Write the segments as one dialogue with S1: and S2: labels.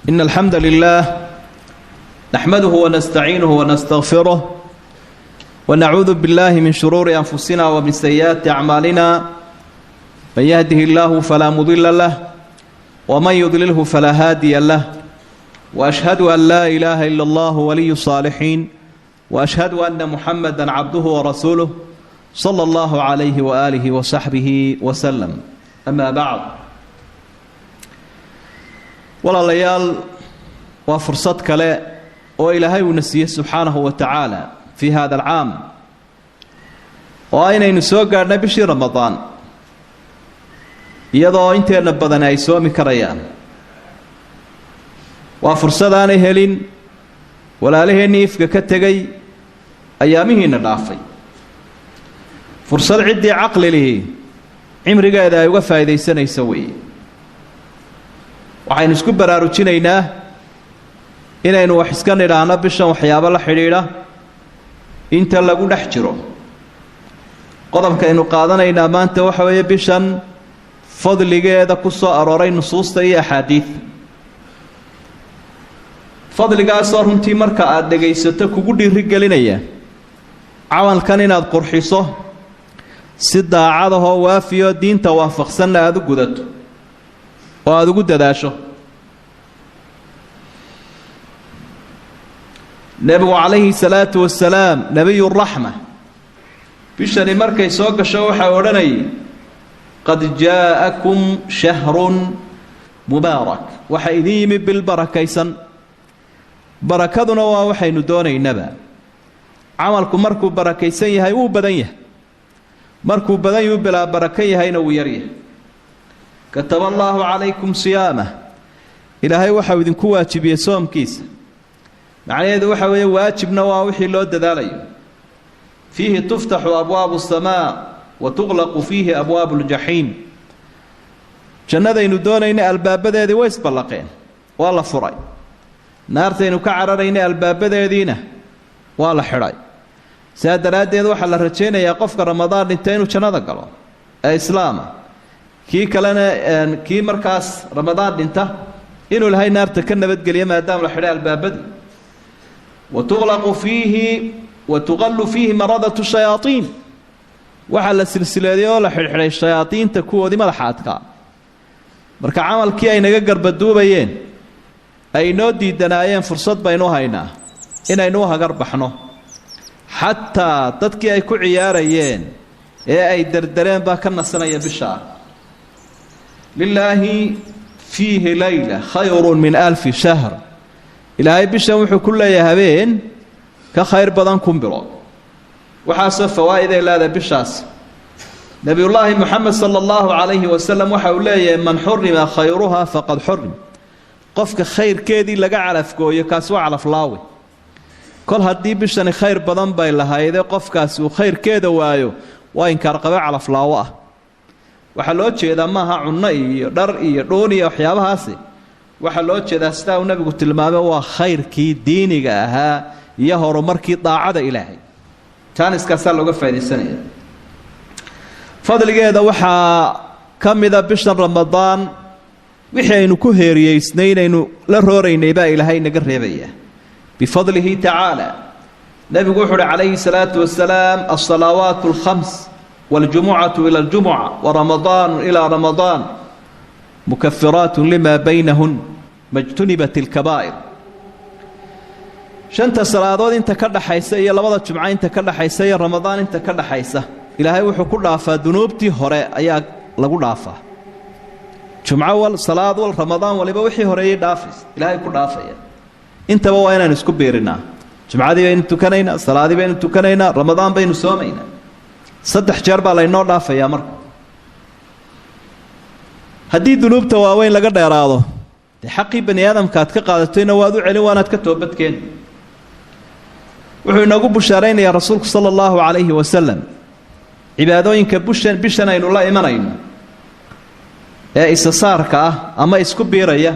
S1: إن الحمد لله نحمده ونستعينه ونستغفره ونعوذ بالله من شرور أنفسنا ومن سيئات أعمالنا من يهده الله فلا مضل له ومن يضلله فلا هادي له وأشهد أن لا إله إلا الله ولي الصالحين وأشهد أن محمدا عبده ورسوله صلى الله عليه وآله وصحبه وسلم أما بعد walaalayaal waa fursad kale oo ilaahay uu nasiiyay subxaanahu wa tacaala fi hada alcaam oo aynaynu soo gaadhnay bishii ramadaan iyadoo inteena badan ay soomi karayaan waa fursad aanay helin walaalaheenii ifka ka tegay ayaamihiina dhaafay fursad ciddii caqli lihi cimrigeeda ay uga faa'iidaysanayso weeye waxaynu isku baraarujinaynaa inaynu wax iska nidhaahno bishan waxyaabo la xidhiidha inta lagu dhex jiro qodobkaynu qaadanaynaa maanta waxa weeye bishan fadligeeda ku soo arooray nusuusta iyo axaadiid fadligaasoo runtii marka aad dhegaysato kugu dhiirigelinaya camalkan inaad qurxiso si daacadahoo waafiyo diinta waafaqsanna aada u gudato oo aada ugu dadaasho nebigu calayhi salaatu wasalaam nebiyuraxma bishani markay soo gasho waxaa odhanayay qad jaa'akum shahrun mubaarak waxaa idin yimi bil barakaysan barakaduna waa waxaynu doonaynaba camalku markuu barakaysan yahay wuu badan yahay markuu badan yuu bilaa baraka yahayna wuu yaryahay kataba allaahu calaykum siyaamah ilaahay waxau idinku waajibiyey soomkiisa macnaheedu waxa weeye waajibna waa wixii loo dadaalayo fiihi tuftaxu abwaabu asamaa wa tuqlaqu fiihi abwaabu ljaxiim jannadaynu doonaynay albaabadeedii way isballaqeen waa la furay naartaynu ka cararaynay albaabadeediina waa la xidhay sidaa daraaddeed waxaa la rajaynayaa qofka ramadaan dhinta inuu jannada galo ee islaama kii kalena kii markaas ramadaan dhinta inuu ilahay naarta ka nabadgeliyo maadaama la xidhay albaabadii wa tuqlaqu fiihi wa tuqallu fiihi maradatu shayaaiin waxaa la silsileeday oo la xidhxidhay shayaadiinta kuwoodii madaxa adkaa marka camalkii ay naga garbaduubayeen ay noo diidanaayeen fursad baynu haynaa inaynu u hagar baxno xataa dadkii ay ku ciyaarayeen ee ay derdereen baa ka nasanaya bishaa lilaahi fiihi layla khayrun min alfi shahr ilaahay bishan wuxuu ku leeyahay habeen ka khayr badan kun bilood waxaasoo fawaa'iday leedahay bishaas nebiyullaahi moxamed sala allahu calayhi wasalam waxa uu leeyahay man xurima khayruha faqad xurim qofka khayrkeedii laga calafgooyo kaasi waa calaflaawe kol haddii bishani khayr badan bay lahaydee qofkaasi uu khayrkeeda waayo waa inkaarqabe calaflaawo ah waxaa loo jeedaa maaha cunno iyo dhar iyo dhoon iyo waxyaabahaasi waxaa loo jeedaa sidaa uu nabigu tilmaamay waa khayrkii diiniga ahaa iyo horumarkii daacada ilaahay jaaniskaasaa looga faaidaysanaya fadligeeda waxaa ka mida bishan ramadaan wixii aynu ku heeriyeysnay inaynu la rooraynay baa ilaahay naga reebaya bifadlihi tacaala nebigu wuxu uhi calayhi salaatu wasalaam alsalaawaat alkhams والجمعة إلى الجمعة ورمضان إلى رمضان مكفرات لما بينهن ما اجتنبت الكبائر شنت صلاة انت كذا حيسة يا لبضة جمعة انت كذا حيسة يا رمضان انت كذا حيسة إلهي وحو كل عفا ذنوبتي هراء أيا لقول عفا جمعة والصلاة والرمضان ولبا وحي هراء دافس إلهي كل عفا انت بوانا نسكب بيرنا جمعة دي بين تكنينا صلاة دي بين تكنينا رمضان بين سومينا saddex jeer baa laynoo dhaafayaa marka haddii dunuubta waaweyn laga dheeraado dee xaqii bani aadamka aad ka qaadatayna waad u celin waanaad ka toobadkeen wuxuu inoogu bushaaraynayaa rasuulku sala allahu calayhi wasalam cibaadooyinka bishan aynu la imanayno ee isasaarka ah ama isku biiraya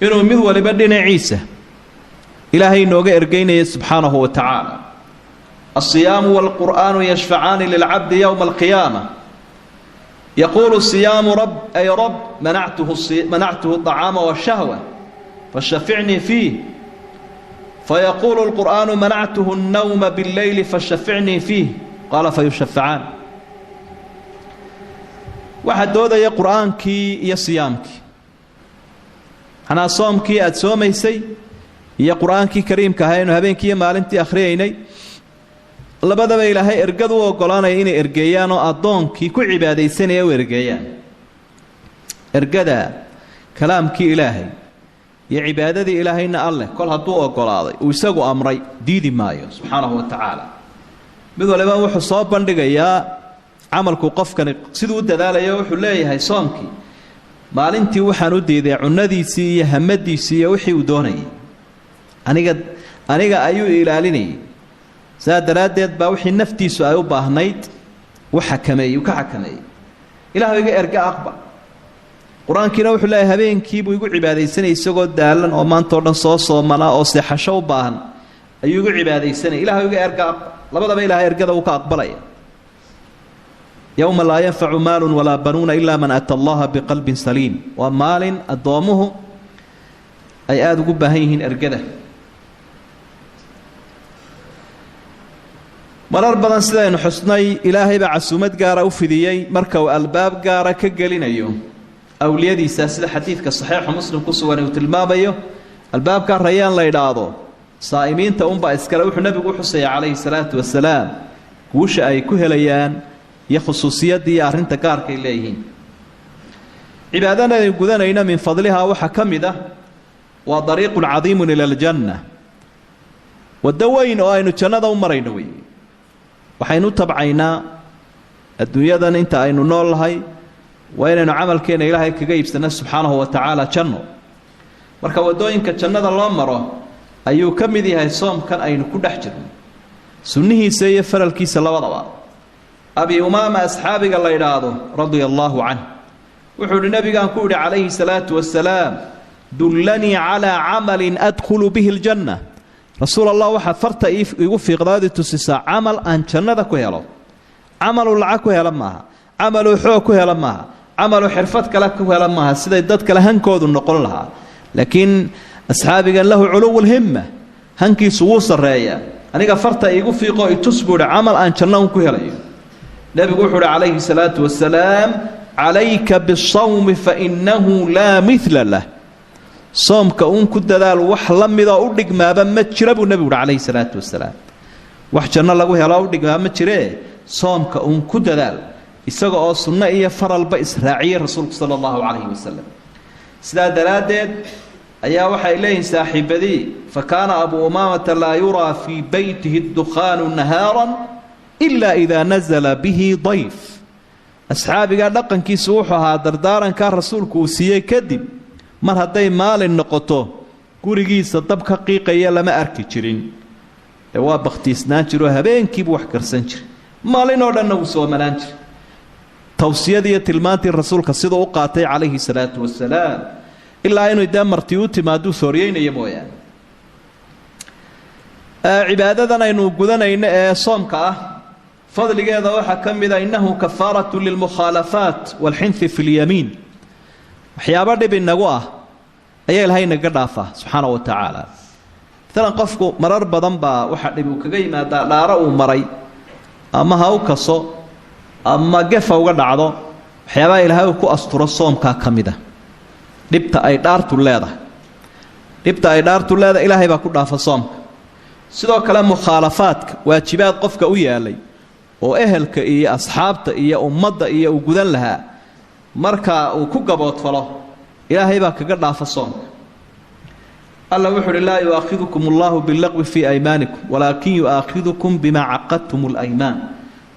S1: inuu mid waliba dhinaciisa ilaahay inooga ergeynaya subxaanahu wa tacaala الصيام والقرآن يشفعان للعبد يوم القيامة يقول الصيام رب أي رب منعته الطعام والشهوة فشفعني فيه فيقول القرآن منعته النوم بالليل فشفعني فيه قال فيشفعان واحد دودا يا قرآنكي يا صيامكي أنا صومكي أتسوميسي يا قرآنكي كريم كهين وهبينكي يا مالنتي أخريني labadaba ilaahay ergadu u ogolaanay inay ergeeyaan oo adoonkii ku cibaadeysanaya u ergeeyaan ergada kalaamkii ilaahay iyo cibaadadii ilaahayna alle kol hadduu ogolaaday uu isagu amray diidi maayo subxaanahu wa tacaala mid waliba wuxuu soo bandhigayaa camalku qofkani siduu u dadaalayo wuxuu leeyahay soomkii maalintii waxaan u diiday cunadiisii iyo hamadiisii iyo wixii uu doonayay aniga ayuu ilaalinayay saadaradeed baa wixii naftiisu ay u baahnayd waxa ka xakameeyay ilaahay iga erga aqbal quraankiina wuxuu leeyahay habeenkii buu igu cibaadeysanay isagoo daalan oo maanta oo dhan soo soomana oo seexasho u baahan ayuu igu cibaadeysanay ilaahay iga erga aqbal labadaba ilaahay ergada uu ka aqbalaya yawma laa yanfacu maalun walaa banuuna ilaa man ata allaha biqalbin saliim waa maalin addoomuhu ay aada ugu baahan yihiin ergada marar badan sidaynu xusnay ilaahay baa casuumad gaara u fidiyey marka uu albaab gaara ka gelinayo awliyadiisa sida xadiidka saxiixa muslim ku sugan uu tilmaamayo albaabka rayaan la yidhaahdo saa'imiinta unbaa iskale wuxuu nabigu u xusaya calayhi salaatu wasalaam guusha ay ku helayaan iyo khusuusiyadii iyo arrinta gaarkay leeyihiin cibaadana ay gudanayna min fadlihaa waxaa ka mid ah waa dariiqun cadiimun ila aljanna waddo weyn oo aynu jannada u marayno wey waxaynu tabcaynaa adduunyadan inta aynu nool lahay waa inaynu camalkeena ilaahay kaga iibsana subxaanahu wa tacaala janno marka waddooyinka jannada loo maro ayuu ka mid yahay soomkan aynu ku dhex jirno sunnihiisa iyo faralkiisa labadaba abi umaama asxaabiga la yidhaahdo radia allaahu canh wuxuu ihi nabigaan ku idhi calayhi salaatu wasalaam dullanii calaa camalin adkhulu bihi aljanna rasuul allah waxaad farta igu fiiqdaadi tusisaa camal aan jannada ku helo camaluu lacag ku hela maaha camaluu xoog ku hela maaha camaluu xirfad kale ku hela maaha siday dad kale hankoodu noqon lahaa laakiin asxaabigan lahu culuwulhimma hankiisu wuu sarreeyaa aniga farta iigu fiiqoo itus buu idhi camal aan janno un ku helayo nebigu wuxuu idhi calayhi salaatu wasalaam calayka bisawmi fa innahu laa midla lah soomka uun ku dadaal wax la midoo u dhigmaaba ma jira buu nebigu uhi calayhi salaatu wasalaam wax janno lagu helo u dhigmaaba ma jiree soomka uun ku dadaal isaga oo sunno iyo faralba israaciyey rasuulku sala allahu calayhi wasalam sidaa daraaddeed ayaa waxay leeyihin saaxiibadii fa kaana abuu umaamata laa yuraa fii beytihi dukhaanu nahaaran ilaa idaa nazala bihi dayf asxaabigaa dhaqankiisu wuxuu ahaa dardaarankaa rasuulku uu siiyey kadib mar hadday maalin noqoto gurigiisa dab ka qiiqaya lama arki jirin ee waa bakhtiisnaan jiroo habeenkiibuu wax karsan jiray maalin oo dhanna wuu soomanaan jiray tawsiyadii iyo tilmaantii rasuulka siduu u qaatay calayhi salaatu wasalaam ilaa inuu dee martii u timaaduu sooryeynaya mooyaane cibaadadan aynu gudanayno ee soomka ah fadligeeda waxaa ka mid a innahu kafaaratu lilmukhaalafaat waalxinthi fi lyamiin waxyaabo dhib inagu ah ayaa ilaahay naga dhaafaa subxaana wa tacaala maalan qofku marar badan baa waxaa dhib uu kaga yimaadaa dhaaro uu maray ama ha u kaso ama gefa uga dhacdo waxyaabaha ilaahay uu ku asturo soomkaa ka mid a dhibta ay dhaartu leedahay ilaahay baa ku dhaafa soomka sidoo kale mukhaalafaadka waajibaad qofka u yaalay oo ehelka iyo asxaabta iyo ummadda iyo uu gudan lahaa marka uu ku gaboodfalo ilaahay baa kaga dhaafa soomka alla wuxuu uhi laa yu'aakhidukum allahu billaqwi fii aymaanikum walaakin yu'aakhidukum bimaa caqadtum alaymaan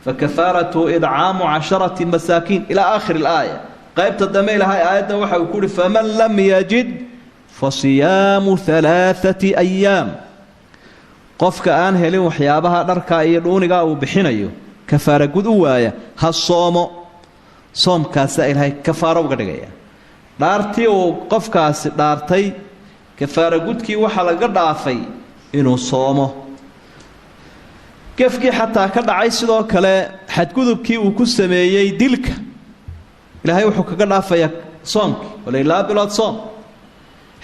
S1: fakafaaratuhu idcaamu 10 masaakiin ilaa aakhiri alaaya qaybta dambe ilaahay aayadda waxa uu ku uhi faman lam yajid fasiyaamu 3 ayaam qofka aan helin waxyaabaha dharka iyo dhuuniga uu bixinayo kafaara gud u waaya ha soomo soomkaasa ilaahay kafaaro uga dhigaya dhaartii uu qofkaasi dhaartay kafaara gudkii waxa laga dhaafay inuu soomo gefkii xataa ka dhacay sidoo kale xadgudubkii uu ku sameeyey dilka ilaahay wuxuu kaga dhaafayaa soomkii walailaa bilood soom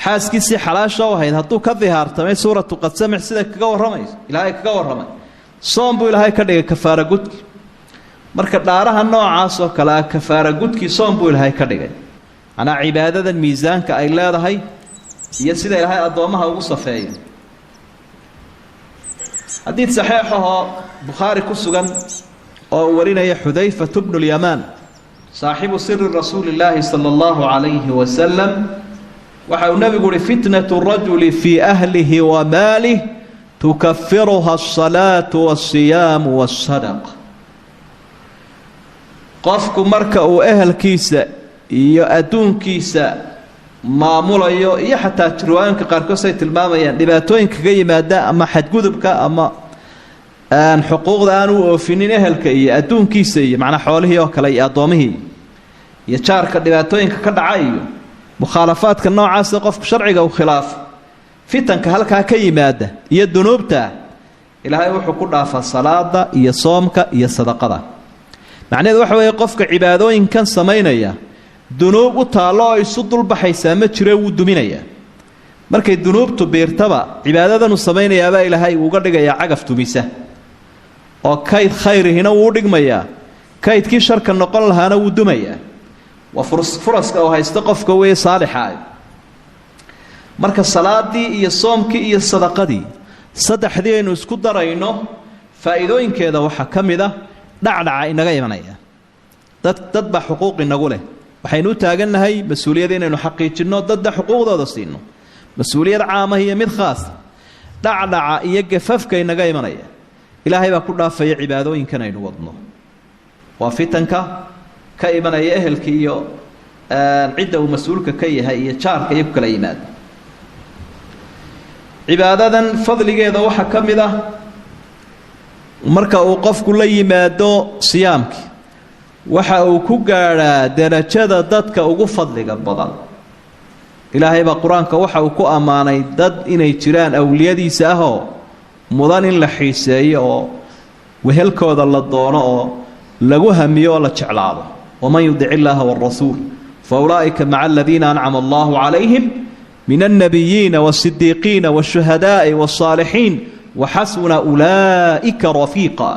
S1: xaaskiisii xalaasha u ahayd hadduu ka dihaartamay suuratu qad samic sida kaga warramayso ilaahay kaga warramay soom buu ilaahay ka dhigay kafaara gudki marka dhaaraha noocaas oo kale ah kafaara gudkii soom buu ilaahay ka dhigay macnaa cibaadadan miisaanka ay leedahay iyo sida ilaahay addoomaha ugu safeeyo xadiid saxiix ahoo bukhaari ku sugan oo warinaya xudayfatu bnu lyamaan saaxibu siri rasuuli illaahi sala allahu calayhi wasalam waxa uu nabigu uhi fitnatu rajuli fii ahlihi wa maalih tukafiruha alsalaatu walsiyaamu walsadaqa qofku marka uu ehelkiisa iyo adduunkiisa maamulayo iyo xataa riwaayooyinka qaarkood say tilmaamayaan dhibaatooyinka kaga yimaada ama xadgudubka ama xuquuqda aan u oofinin ehelka iyo adduunkiisa iyo macnaa xoolihii oo kale iyo addoomihii iyo jaarka dhibaatooyinka ka dhaca iyo mukhaalafaadka noocaasa qofku sharciga uu khilaafo fitanka halkaa ka yimaada iyo dunuubta ilaahay wuxuu ku dhaafaa salaada iyo soomka iyo sadaqada macnaheedu waxa weeye qofka cibaadooyinkan samaynaya dunuub u taallo oo isu dulbaxaysaa ma jiro wuu duminayaa markay dunuubtu biirtaba cibaadadanuu samaynayaabaa ilaahay uuga dhigayaa cagaf dumisa oo kayd khayrihina wuu u dhigmayaa kaydkii sharka noqon lahaana wuu dumayaa waa furaska oo haysta qofka weeye saalixa marka salaadii iyo soomkii iyo sadaqadii saddexdii aynu isku darayno faa'iidooyinkeeda waxaa ka mid ah dhacdhaca inaga imanaya dad baa xuquuq inagu leh waxaynu u taagannahay mas-uuliyad inaynu xaqiijinno dadna xuquuqdooda siino mas-uuliyad caamah iyo mid khaasa dhacdhaca iyo gafafka inaga imanaya ilaahay baa ku dhaafaya cibaadooyinkan aynu wadno waa fitanka ka imanaya ehelka iyo cidda uu mas-uulka ka yahay iyo jaarka iyo ku kala yimaada cibaadadan fadligeeda waxaa ka mid ah marka uu qofku la yimaado siyaamkii waxa uu ku gaadhaa darajada dadka ugu fadliga badan ilaahay baa qur-aanka waxa uu ku ammaanay dad inay jiraan awliyadiisa ahoo mudan in la xiiseeyo oo wehelkooda la doono oo lagu hamiyo oo la jeclaado waman yudic illaaha waalrasuul fa ulaa'ika maca aladiina ancama allahu calayhim min alnabiyiina waasidiiqiina waashuhadaa'i waالصaalixiin waxasuna ulaa'ika rafiiqa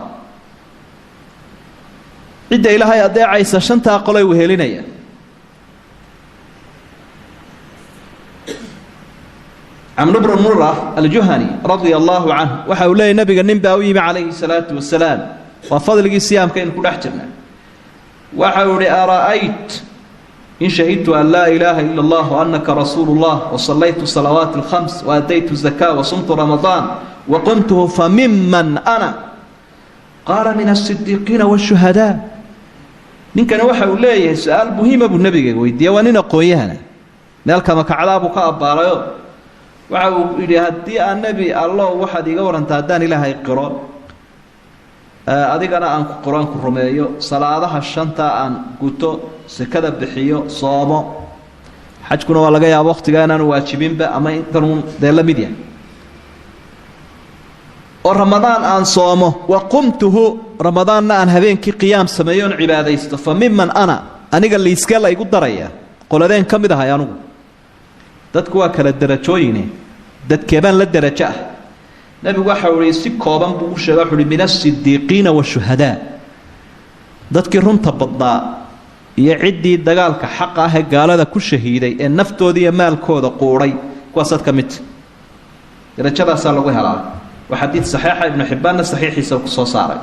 S1: cidda ilaahay adeecaysa shantaa qolay wehelinayaan camr bnu mura aljuhani radia allaahu canh waxa uu leeyay nabiga nin baa u yimi calayhi salaatu wasalaam waa fadligii siyaamka aynu ku dhex jirna waxa uu ihi ara'ayt in shahidtu an laa ilaaha ila allah waannaka rasuulu llah wasallaytu salawaati alkhams waadaytu zakaa wasumtu ramadaan waqumtuhu famiman ana qaala min asidiiqiina waashuhadaa ninkani waxa uu leeyahay su-aal muhiima buu nabiga weydiiya waa nin aqoon-yahana meelkama kacdaa buu ka abbaalayo waxa uu yidhi haddii aan nebi allo waxaad iiga warantaa haddaan ilaahay qiro adigana aan ku qur-aan ku rumeeyo salaadaha shanta aan guto sekada bixiyo soomo xajkuna waa laga yaabo wakhtiga inaanu waajibinba ama intanuun dee la mid yahay oo ramadaan aan soomo waqumtuhu ramadaanna aan habeenkii qiyaam sameeyo oon cibaadaysto fa miman ana aniga liiskee la igu daraya qoladeen ka mid ahay anugu dadku waa kala darajooyine dadkeebaan la darajo ah nebigu waxa uu ihi si kooban buu u sheega wuxu uhi min asidiiqiina waashuhadaa dadkii runta badnaa iyo ciddii dagaalka xaqa ah ee gaalada ku shahiiday ee naftooda iyo maalkooda quudhay kuwaasaad ka midta darajadaasaa lagu helaa waa xadiid saxiixa ibnu xibbaanna saxiixiisa ku soo saaray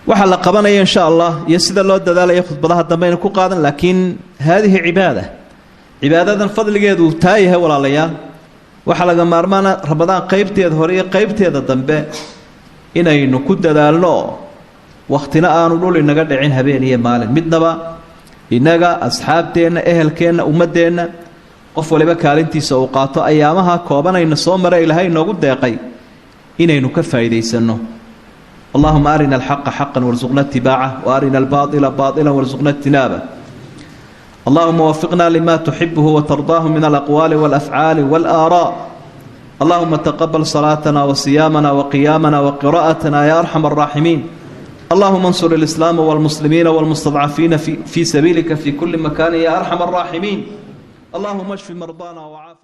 S1: waxaa la qabanaya insha allah iyo sida loo dadaalaya khudbadaha dambe aynu ku qaadan laakiin haadihi cibaada cibaadadan fadligeedu taa yahay walaalayaal waxaa laga maarmaana ramadaan qaybteeda hore iyo qaybteeda dambe inaynu ku dadaalno wakhtina aanu dhul inaga dhicin habeen iyo maalin midnaba innaga asxaabteenna ehelkeenna ummaddeenna qof waliba kaalintiisa uu qaato ayaamaha koobanayna soo mara ilaahay inoogu deeqay inaynu ka faa'iidaysanno allahuma arina alxaqa xaqan warsuqna itibaaca wa arina albaaila baailan warsuqna ijtinaaba اللهم وفقنا لما تحبه وترضاه من الأقوال والأفعال والآراء اللهم تقبل صلاتنا وصيامنا وقيامنا وقراءتنا يا أرحم الراحمين اللهم انصر الإسلام والمسلمين والمستضعفين في سبيلك في كل مكان يا أرحم الراحمين اللهم اشف مرضانا وعاف